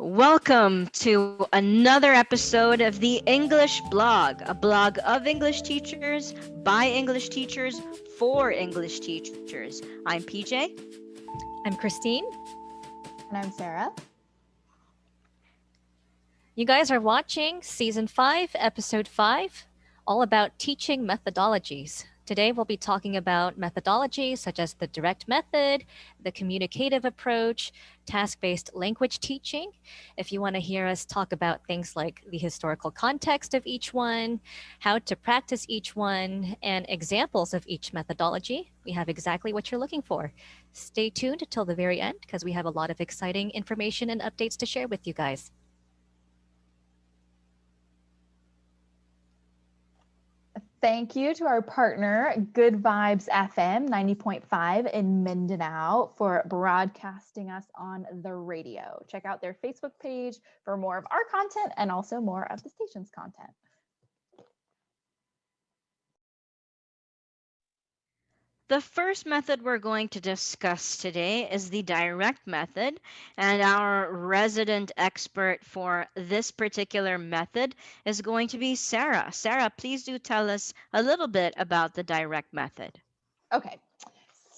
Welcome to another episode of the English Blog, a blog of English teachers by English teachers for English teachers. I'm PJ. I'm Christine. And I'm Sarah. You guys are watching Season 5, Episode 5, all about teaching methodologies. Today we'll be talking about methodologies such as the direct method, the communicative approach, task-based language teaching. If you want to hear us talk about things like the historical context of each one, how to practice each one, and examples of each methodology, we have exactly what you're looking for. Stay tuned till the very end because we have a lot of exciting information and updates to share with you guys. Thank you to our partner, Good Vibes FM 90.5 in Mindanao, for broadcasting us on the radio. Check out their Facebook page for more of our content and also more of the station's content. The first method we're going to discuss today is the direct method, and our resident expert for this particular method is going to be Sarah. Sarah, please do tell us a little bit about the direct method. Okay,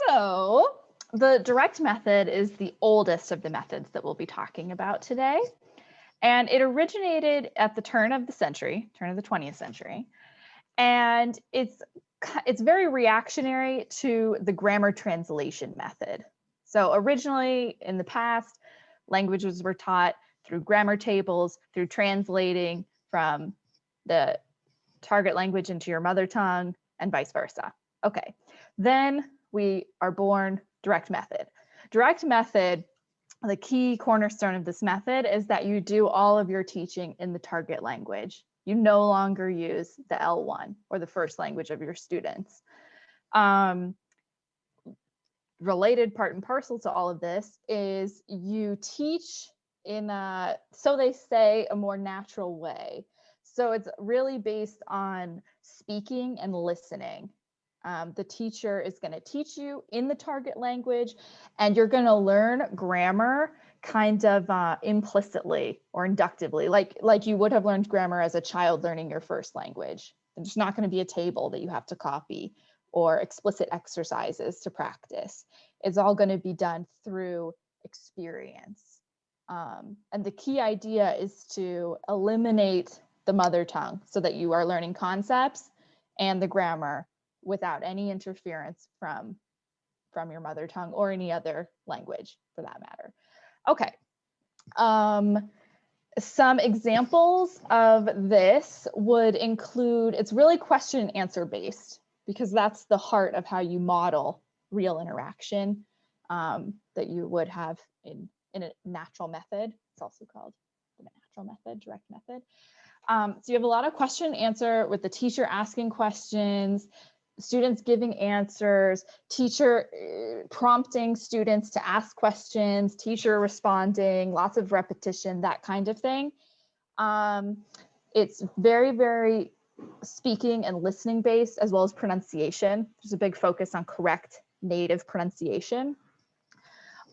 so the direct method is the oldest of the methods that we'll be talking about today. And it originated at the turn of the 20th century. And it's very reactionary to the grammar translation method. So originally in the past, languages were taught through grammar tables, through translating from the target language into your mother tongue and vice versa. Okay, then we are born direct method. Direct method, the key cornerstone of this method is that you do all of your teaching in the target language. You no longer use the L1 or the first language of your students. Related part and parcel to all of this is you teach in a, so they say, a more natural way. So it's really based on speaking and listening. The teacher is going to teach you in the target language, and you're going to learn grammar kind of implicitly or inductively, like you would have learned grammar as a child learning your first language. There's not going to be a table that you have to copy or explicit exercises to practice. It's all going to be done through experience. And the key idea is to eliminate the mother tongue so that you are learning concepts and the grammar without any interference from your mother tongue or any other language for that matter. Okay. Some examples of this would include, it's really question and answer based because that's the heart of how you model real interaction that you would have in a natural method. It's also called the natural method, direct method. So you have a lot of question and answer with the teacher asking questions, students giving answers, teacher prompting students to ask questions, teacher responding, lots of repetition, that kind of thing. It's very, very speaking and listening based, as well as pronunciation. There's a big focus on correct native pronunciation.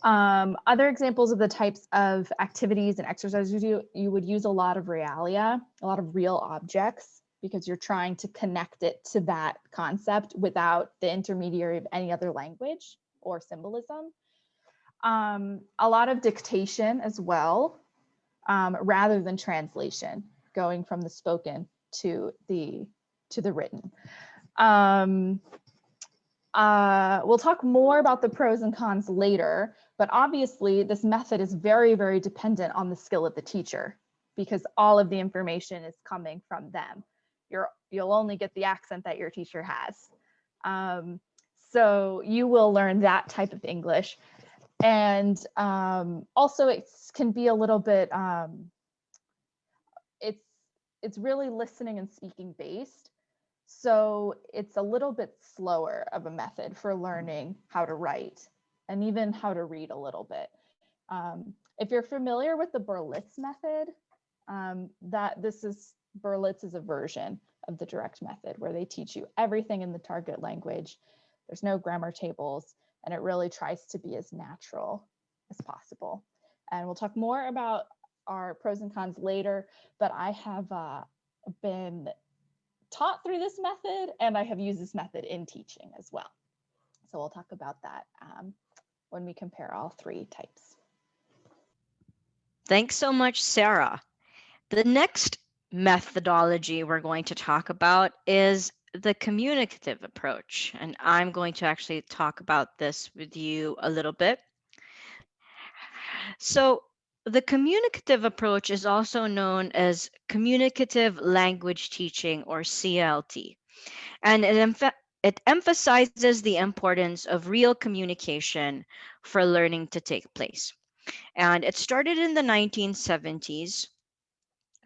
Other examples of the types of activities and exercises you would use a lot of realia, a lot of real objects, because you're trying to connect it to that concept without the intermediary of any other language or symbolism. A lot of dictation as well, rather than translation, going from the spoken to the written. We'll talk more about the pros and cons later, but obviously this method is very, very dependent on the skill of the teacher because all of the information is coming from them. You'll only get the accent that your teacher has. So you will learn that type of English. And also it can be a little bit, it's really listening and speaking based. So it's a little bit slower of a method for learning how to write and even how to read a little bit. If you're familiar with the Berlitz Method, Berlitz is a version of the direct method where they teach you everything in the target language. There's no grammar tables, and it really tries to be as natural as possible. And we'll talk more about our pros and cons later, but I have been taught through this method and I have used this method in teaching as well. So we'll talk about that when we compare all three types. Thanks so much, Sarah. The next methodology we're going to talk about is the communicative approach. And I'm going to actually talk about this with you a little bit. So, the communicative approach is also known as communicative language teaching or CLT. And it emphasizes the importance of real communication for learning to take place. And it started in the 1970s.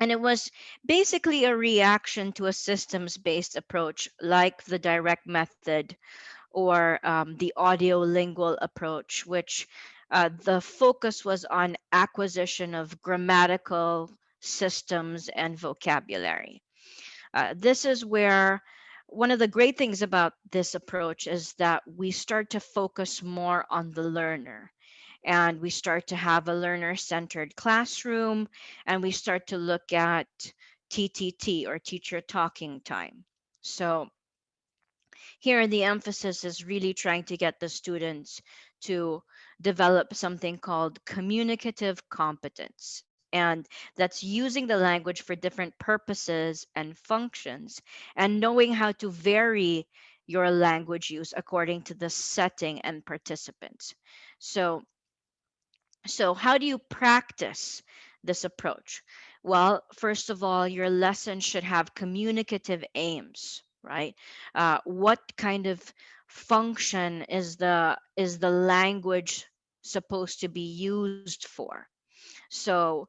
And it was basically a reaction to a systems based approach like the direct method or the audio lingual approach, which the focus was on acquisition of grammatical systems and vocabulary. This is where one of the great things about this approach is that we start to focus more on the learner, and we start to have a learner centered classroom, and we start to look at TTT or teacher talking time. So here the emphasis is really trying to get the students to develop something called communicative competence. And that's using the language for different purposes and functions, and knowing how to vary your language use according to the setting and participants. So how do you practice this approach? Well, first of all, your lesson should have communicative aims, right? What kind of function is the language supposed to be used for? So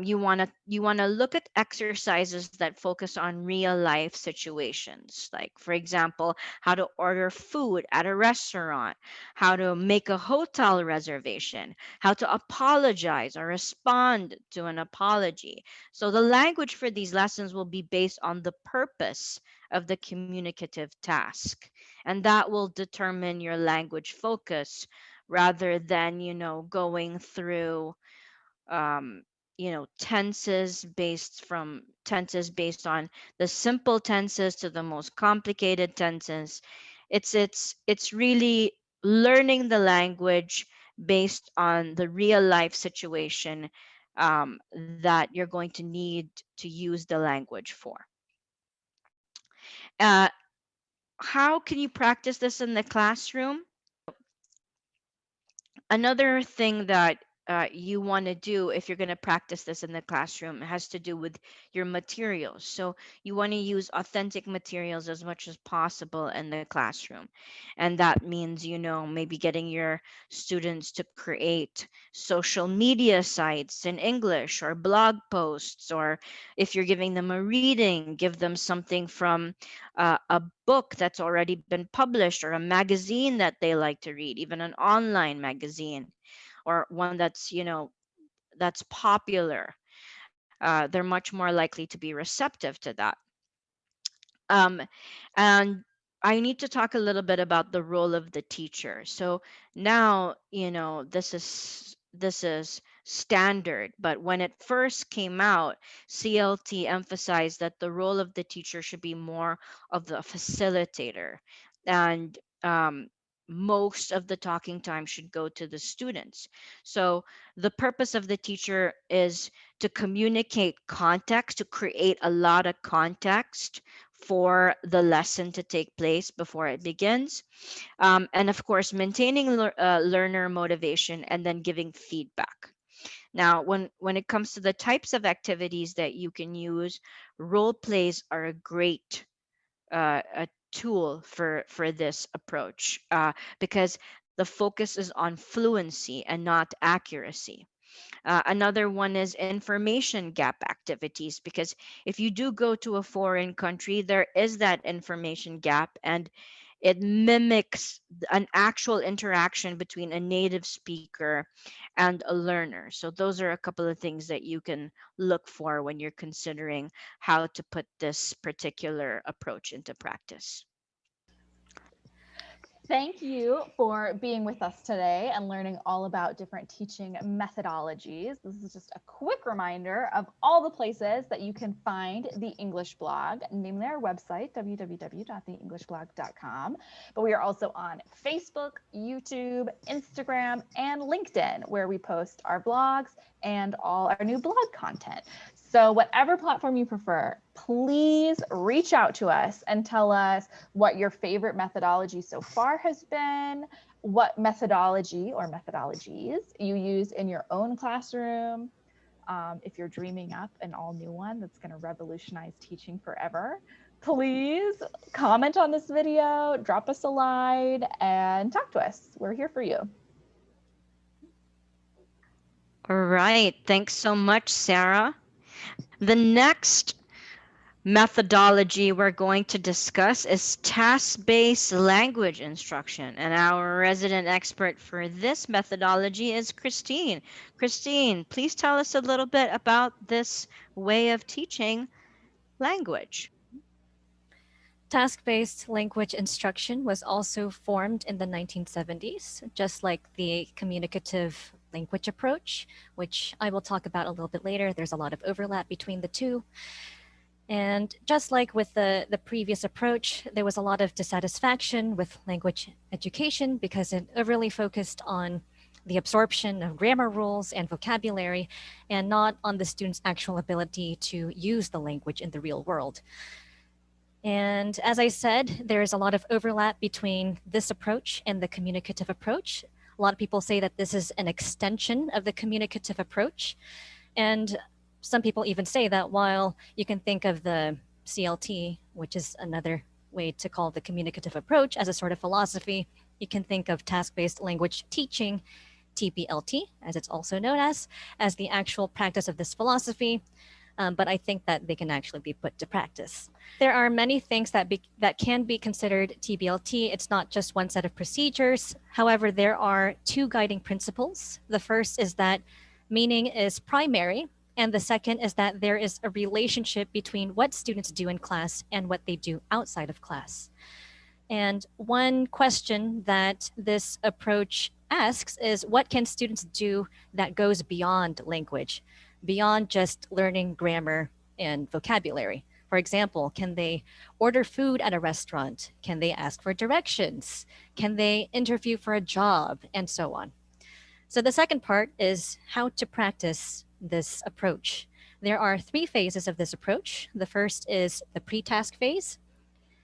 you want to look at exercises that focus on real life situations, like for example, how to order food at a restaurant, how to make a hotel reservation, how to apologize or respond to an apology. So the language for these lessons will be based on the purpose of the communicative task, and that will determine your language focus rather than going through um, tenses based on the simple tenses to the most complicated tenses. It's really learning the language based on the real life situation that you're going to need to use the language for. uh, how can you practice this in the classroom? Another thing that you want to do if you're going to practice this in the classroom has to do with your materials. So you want to use authentic materials as much as possible in the classroom. And that means, maybe getting your students to create social media sites in English or blog posts, or if you're giving them a reading, give them something from a book that's already been published, or a magazine that they like to read, even an online magazine or one that's popular. They're much more likely to be receptive to that. um, and I need to talk a little bit about the role of the teacher. So now, this is standard, but when it first came out, CLT emphasized that the role of the teacher should be more of the facilitator, and most of the talking time should go to the students. So the purpose of the teacher is to communicate context, to create a lot of context for the lesson to take place before it begins. And of course, maintaining learner motivation and then giving feedback. Now, when it comes to the types of activities that you can use, role plays are a great a tool for this approach, because the focus is on fluency and not accuracy. Another one is information gap activities, because if you do go to a foreign country, there is that information gap, and it mimics an actual interaction between a native speaker and a learner. So those are a couple of things that you can look for when you're considering how to put this particular approach into practice. Thank you for being with us today and learning all about different teaching methodologies. This is just a quick reminder of all the places that you can find the English blog, namely our website, www.theenglishblog.com. But we are also on Facebook, YouTube, Instagram, and LinkedIn, where we post our blogs and all our new blog content. So whatever platform you prefer, please reach out to us and tell us what your favorite methodology so far has been, what methodology or methodologies you use in your own classroom. If you're dreaming up an all new one that's going to revolutionize teaching forever, please comment on this video, drop us a line, and talk to us. We're here for you. All right. Thanks so much, Sarah. The next methodology we're going to discuss is task-based language instruction. And our resident expert for this methodology is Christine. Christine, please tell us a little bit about this way of teaching language. Task-based language instruction was also formed in the 1970s, just like the communicative language approach, which I will talk about a little bit later. There's a lot of overlap between the two. And just like with the previous approach, there was a lot of dissatisfaction with language education because it overly focused on the absorption of grammar rules and vocabulary and not on the student's actual ability to use the language in the real world. And as I said, there is a lot of overlap between this approach and the communicative approach. A lot of people say that this is an extension of the communicative approach. And some people even say that while you can think of the CLT, which is another way to call the communicative approach, as a sort of philosophy, you can think of task-based language teaching, TPLT, as it's also known as the actual practice of this philosophy. But I think that they can actually be put to practice. There are many things that can be considered TBLT. It's not just one set of procedures. However, there are two guiding principles. The first is that meaning is primary, and the second is that there is a relationship between what students do in class and what they do outside of class. And one question that this approach asks is, what can students do that goes beyond language, beyond just learning grammar and vocabulary? For example, can they order food at a restaurant? Can they ask for directions? Can they interview for a job? And so on. So the second part is how to practice this approach. There are three phases of this approach. The first is the pre-task phase,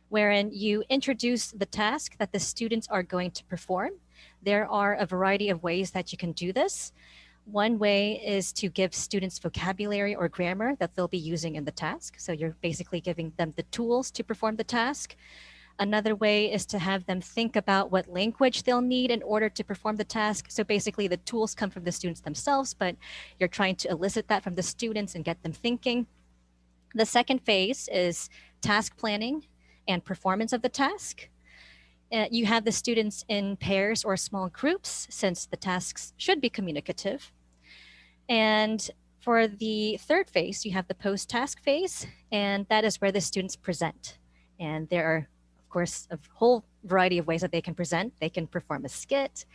wherein you introduce the task that the students are going to perform. There are a variety of ways that you can do this. One way is to give students vocabulary or grammar that they'll be using in the task. So you're basically giving them the tools to perform the task. Another way is to have them think about what language they'll need in order to perform the task. So basically the tools come from the students themselves, but you're trying to elicit that from the students and get them thinking. The second phase is task planning and performance of the task. You have the students in pairs or small groups, since the tasks should be communicative. And for the third phase, you have the post-task phase, and that is where the students present. And there are, of course, a whole variety of ways that they can present. They can perform a skit,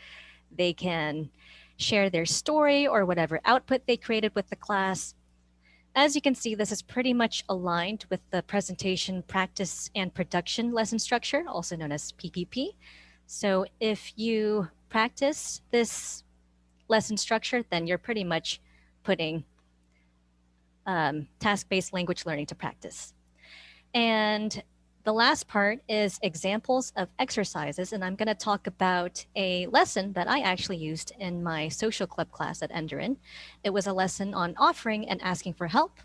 they can share their story or whatever output they created with the class. As you can see, this is pretty much aligned with the presentation, practice, and production lesson structure, also known as PPP. So if you practice this lesson structure, then you're pretty much putting task-based language learning to practice. And the last part is examples of exercises, and I'm going to talk about a lesson that I actually used in my social club class at Enderin. It was a lesson on offering and asking for help.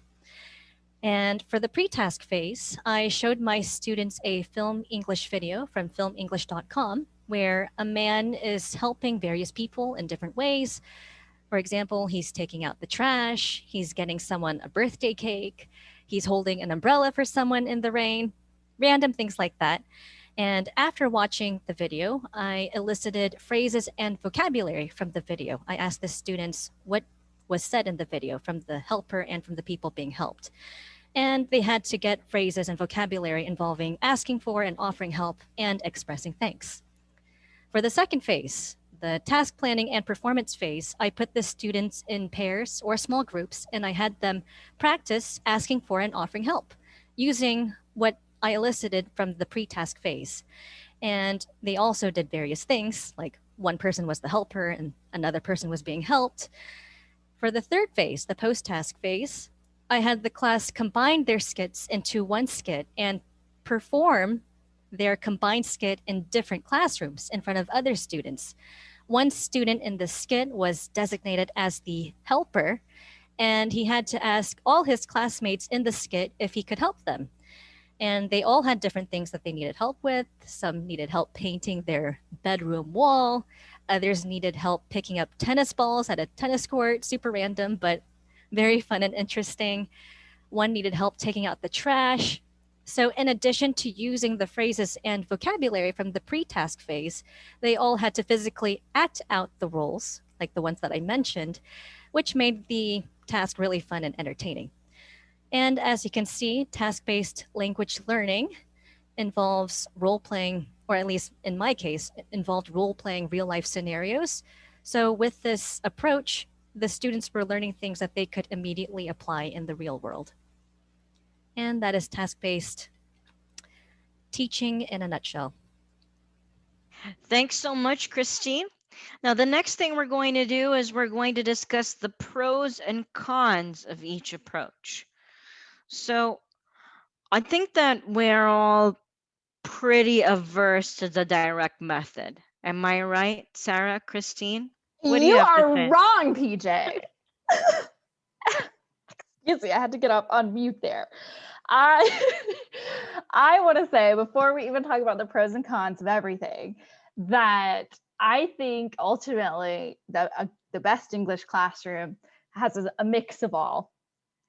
And for the pre-task phase, I showed my students a film English video from filmenglish.com where a man is helping various people in different ways. For example, he's taking out the trash, he's getting someone a birthday cake, he's holding an umbrella for someone in the rain, random things like that. And after watching the video, I elicited phrases and vocabulary from the video. I asked the students what was said in the video from the helper and from the people being helped. And they had to get phrases and vocabulary involving asking for and offering help and expressing thanks. For the second phase, the task planning and performance phase, I put the students in pairs or small groups and I had them practice asking for and offering help using what I elicited from the pre task phase. And they also did various things, like one person was the helper and another person was being helped. For the third phase, the post task phase, I had the class combine their skits into one skit and perform their combined skit in different classrooms in front of other students. One student in the skit was designated as the helper, and he had to ask all his classmates in the skit if he could help them. And they all had different things that they needed help with. Some needed help painting their bedroom wall. Others needed help picking up tennis balls at a tennis court. Super random, but very fun and interesting. One needed help taking out the trash. So, in addition to using the phrases and vocabulary from the pre task phase, they all had to physically act out the roles, like the ones that I mentioned, which made the task really fun and entertaining. And as you can see, task based language learning involves role playing, or at least in my case, it involved role playing real life scenarios. So, with this approach, the students were learning things that they could immediately apply in the real world. And that is task based teaching in a nutshell. Thanks so much, Christine. Now, the next thing we're going to do is we're going to discuss the pros and cons of each approach. So, I think that we're all pretty averse to the direct method. Am I right, Sarah, Christine? What do you You have to are say? wrong, PJ. Excuse me, I had to get up on mute there. I I want to say, before we even talk about the pros and cons of everything, that I think ultimately the best English classroom has a mix of all.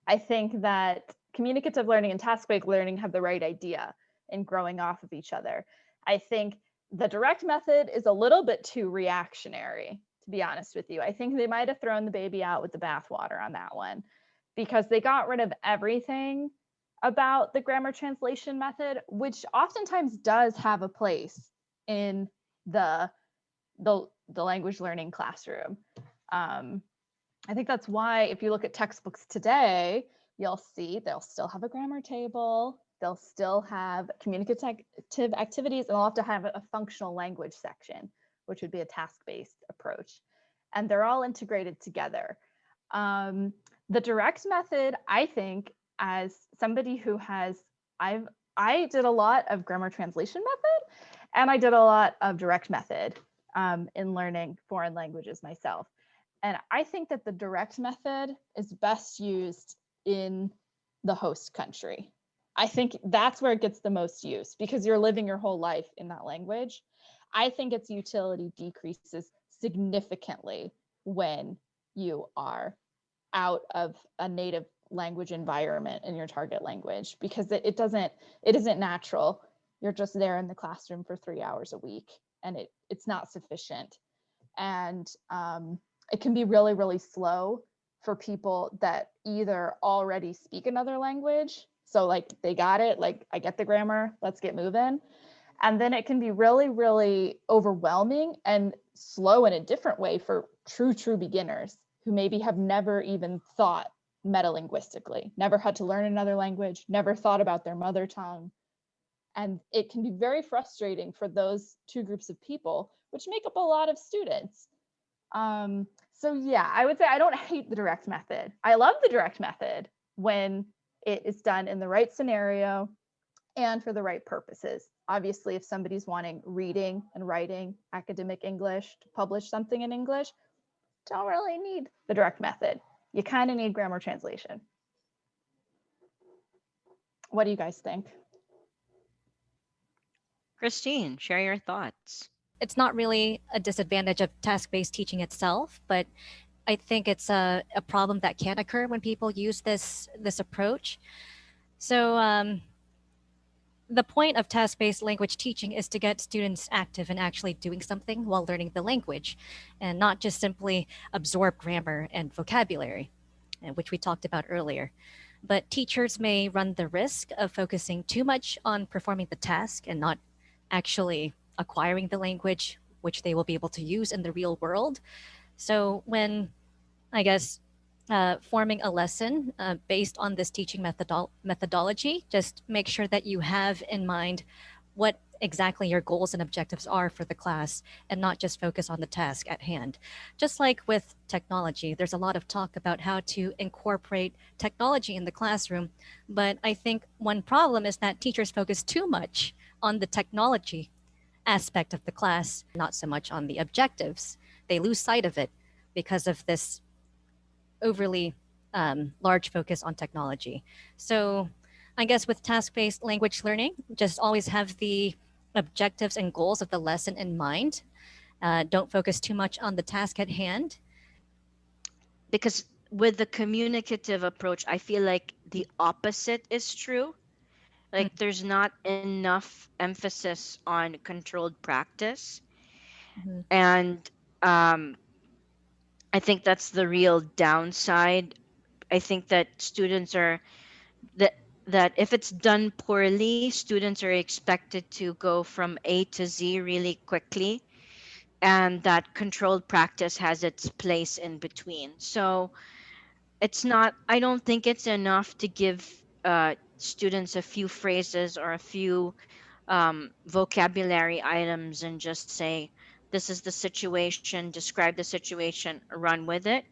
I think that communicative learning and task-based learning have the right idea in growing off of each other. I think the direct method is a little bit too reactionary, to be honest with you. I think they might have thrown the baby out with the bathwater on that one, because they got rid of everything about the grammar translation method, which oftentimes does have a place in the language learning classroom. I think that's why if you look at textbooks today, you'll see they'll still have a grammar table, they'll still have communicative activities, and they'll have to have a functional language section, which would be a task-based approach. And they're all integrated together. The direct method, I think, as somebody who has, I did a lot of grammar translation method, and I did a lot of direct method in learning foreign languages myself. And I think that the direct method is best used in the host country. I think that's where it gets the most use, because you're living your whole life in that language. I think its utility decreases significantly when you are out of a native language environment in your target language, because it isn't natural. You're just there in the classroom for 3 hours a week, and it's not sufficient. And it can be really, really slow for people that either already speak another language. So like they got it, like I get the grammar, let's get moving. And then it can be really, really overwhelming and slow in a different way for true beginners who maybe have never even thought metalinguistically, never had to learn another language, never thought about their mother tongue. And it can be very frustrating for those two groups of people, which make up a lot of students. So yeah, I would say I don't hate the direct method. I love the direct method when it is done in the right scenario and for the right purposes. Obviously, if somebody's wanting reading and writing academic English to publish something in English, don't really need the direct method. You kind of need grammar translation. What do you guys think? Christine, share your thoughts. It's not really a disadvantage of task based teaching itself, but I think it's a problem that can occur when people use this approach. So the point of task based language teaching is to get students active and actually doing something while learning the language, and not just simply absorb grammar and vocabulary, which we talked about earlier. But teachers may run the risk of focusing too much on performing the task and not actually acquiring the language which they will be able to use in the real world. So when I guess forming a lesson based on this teaching methodology, just make sure that you have in mind what exactly your goals and objectives are for the class and not just focus on the task at hand. Just like with technology, there's a lot of talk about how to incorporate technology in the classroom, but I think one problem is that teachers focus too much on the technology aspect of the class, not so much on the objectives. They lose sight of it because of this overly large focus on technology. So, I guess with task based language learning, just always have the objectives and goals of the lesson in mind. Don't focus too much on the task at hand. Because with the communicative approach, I feel like the opposite is true. Mm. Like there's not enough emphasis on controlled practice. Mhm. And um, I think that's the real downside. I think that students are that that if it's done poorly, students are expected to go from A to Z really quickly, and that controlled practice has its place in between. So it's not, I don't think it's enough to give students a few phrases or a few vocabulary items and just say, this is the situation, describe the situation, run with it.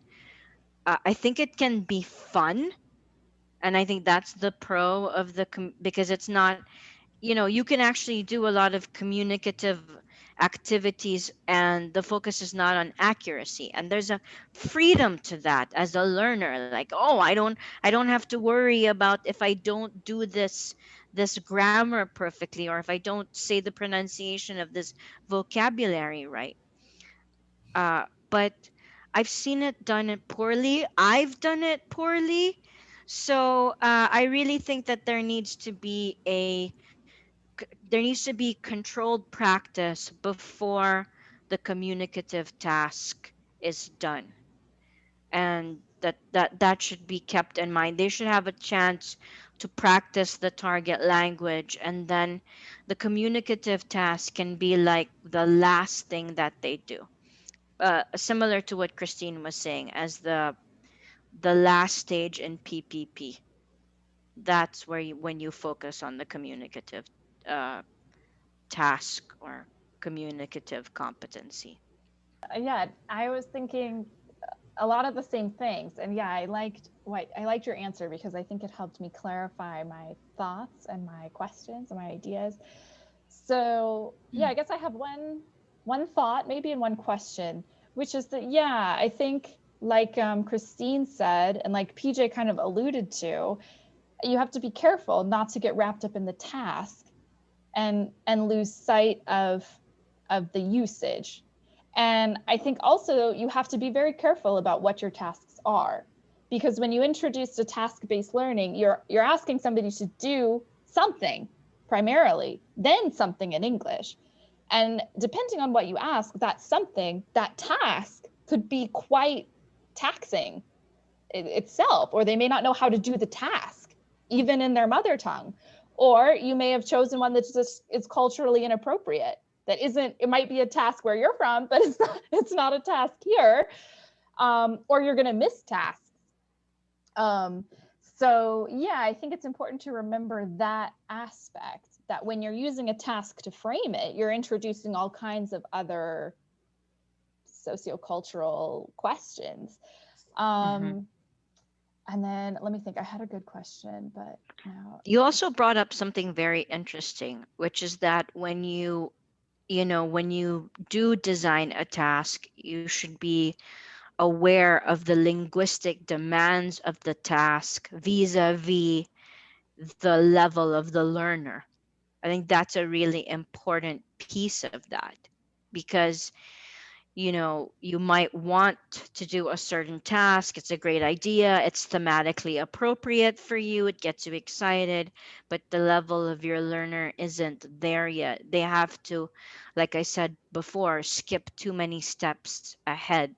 I think it can be fun. And I think that's the pro of because it's not, you can actually do a lot of communicative activities and the focus is not on accuracy, and there's a freedom to that as a learner. Like, oh, I don't have to worry about if I don't do this grammar perfectly, or if I don't say the pronunciation of this vocabulary right. But I've seen it done it poorly. I've done it poorly. So I really think that there needs to be controlled practice before the communicative task is done, and that should be kept in mind. They should have a chance to practice the target language, and then the communicative task can be like the last thing that they do, similar to what Christine was saying as the last stage in PPP. That's where when you focus on the communicative uh, task or communicative competency. Yeah, I was thinking a lot of the same things. And yeah, I liked your answer because I think it helped me clarify my thoughts and my questions and my ideas. So yeah, I guess I have one thought, maybe, and one question, which is that yeah, I think like Christine said, and like PJ kind of alluded to, you have to be careful not to get wrapped up in the task and lose sight of the usage. And I think also you have to be very careful about what your tasks are, because when you introduce a task-based learning, you're asking somebody to do something primarily, then something in English. And depending on what you ask, that something, that task could be quite taxing itself, or they may not know how to do the task, even in their mother tongue. Or you may have chosen one that just is culturally inappropriate. That isn't, it might be a task where you're from, but it's not a task here. Or you're going to miss tasks. So yeah, I think it's important to remember that aspect, that when you're using a task to frame it, you're introducing all kinds of other sociocultural questions. Hmm. And then let me think. I had a good question, but now You also brought up something very interesting, which is that when you do design a task, you should be aware of the linguistic demands of the task vis-a-vis the level of the learner. I think that's a really important piece of that, because you might want to do a certain task. It's a great idea. It's thematically appropriate for you. It gets you excited, but the level of your learner isn't there yet. They have to, like I said before, skip too many steps ahead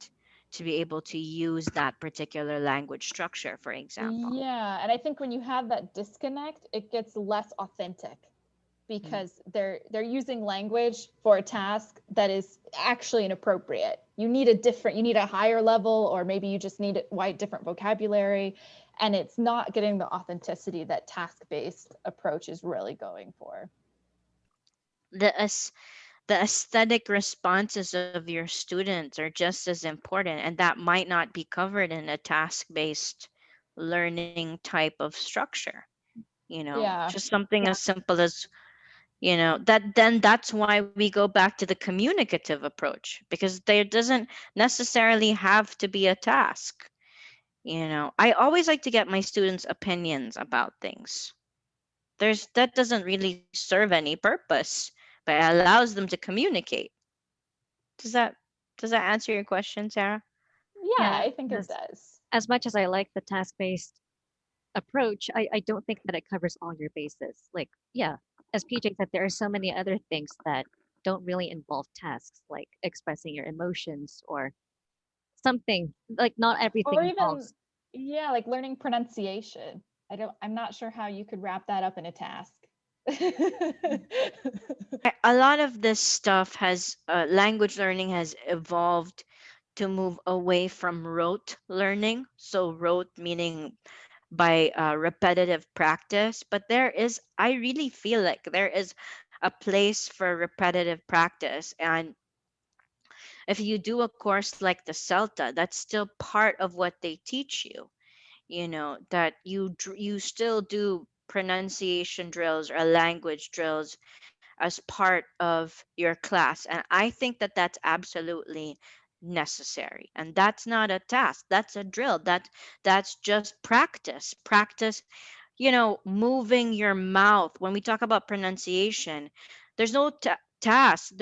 to be able to use that particular language structure, for example. yeah, and I think when you have that disconnect, it gets less authentic. because they're using language for a task that is actually inappropriate. You need a higher level, or maybe you just need a different vocabulary, and it's not getting the authenticity that task-based approach is really going for. The the aesthetic responses of your students are just as important, and that might not be covered in a task-based learning type of structure. Yeah. Just something as simple as, that's why we go back to the communicative approach, because there doesn't necessarily have to be a task. I always like to get my students' opinions about things. That doesn't really serve any purpose, but it allows them to communicate. Does that does that answer your question, Sarah? Yeah, Yeah, I think it because does. as much as I like the task-based approach, I don't think that it covers all your bases. Like, yeah, as PJ said, there are so many other things that don't really involve tasks, like expressing your emotions or something. Like, not Or everything even, involves. yeah, like learning pronunciation. I'm not sure how you could wrap that up in a task. A lot of this stuff has language learning has evolved to move away from rote learning. So rote meaning by repetitive practice, but I really feel like there is a place for repetitive practice. And if you do a course like the CELTA, that's still part of what they teach you. That you still do pronunciation drills or language drills as part of your class, and I think that that's absolutely necessary. And that's not a task, that's a drill. That's just practice, moving your mouth. When we talk about pronunciation, there's no task.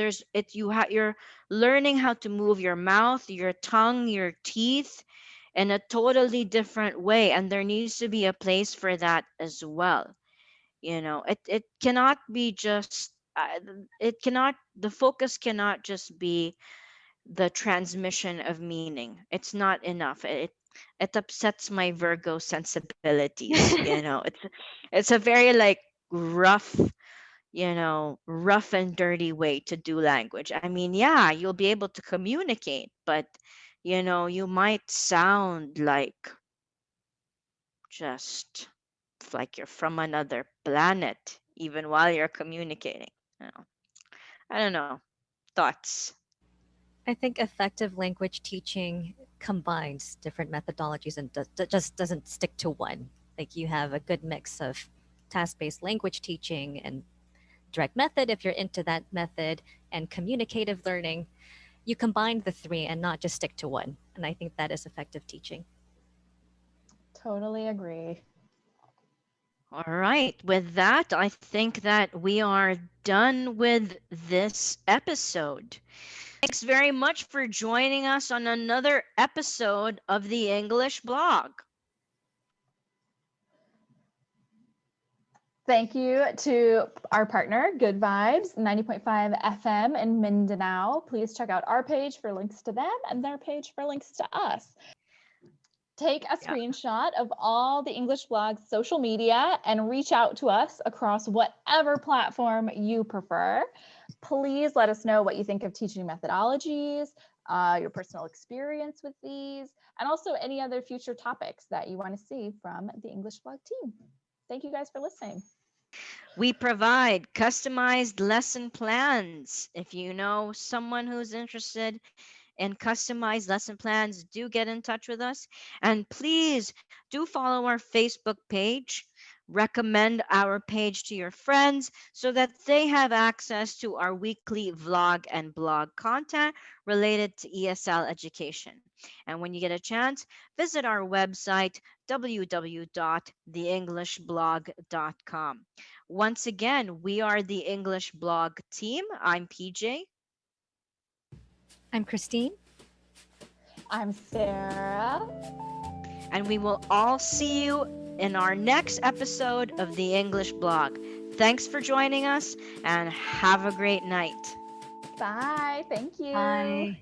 You're learning how to move your mouth, your tongue, your teeth in a totally different way, and there needs to be a place for that as well. It cannot be just it cannot the focus cannot just be the transmission of meaning. It's not enough. It upsets my Virgo sensibilities. It's a very like rough, rough and dirty way to do language. I mean, yeah, you'll be able to communicate, but you might sound just like you're from another planet even while you're communicating. You know, I don't know. Thoughts? I think effective language teaching combines different methodologies and just doesn't stick to one. Like, you have a good mix of task-based language teaching and direct method if you're into that method, and communicative learning. You combine the three and not just stick to one. And I think that is effective teaching. Totally agree. All right. With that, I think that we are done with this episode. Thanks very much for joining us on another episode of the English blog. Thank you to our partner, Good Vibes, 90.5 FM in Mindanao. Please check out our page for links to them and their page for links to us. Take a Yeah. screenshot of all the English blog's social media and reach out to us across whatever platform you prefer. Please let us know what you think of teaching methodologies, your personal experience with these, and also any other future topics that you want to see from the English blog team. Thank you guys for listening. We provide customized lesson plans. If you know someone who's interested in customized lesson plans, do get in touch with us. And please do follow our Facebook page. Recommend our page to your friends so that they have access to our weekly vlog and blog content related to ESL education. And when you get a chance, visit our website, www.theenglishblog.com. Once again, we are the English blog team. I'm PJ. I'm Christine. I'm Sarah. And we will all see you in our next episode of the English blog. Thanks for joining us and have a great night. Bye. Thank you. Bye.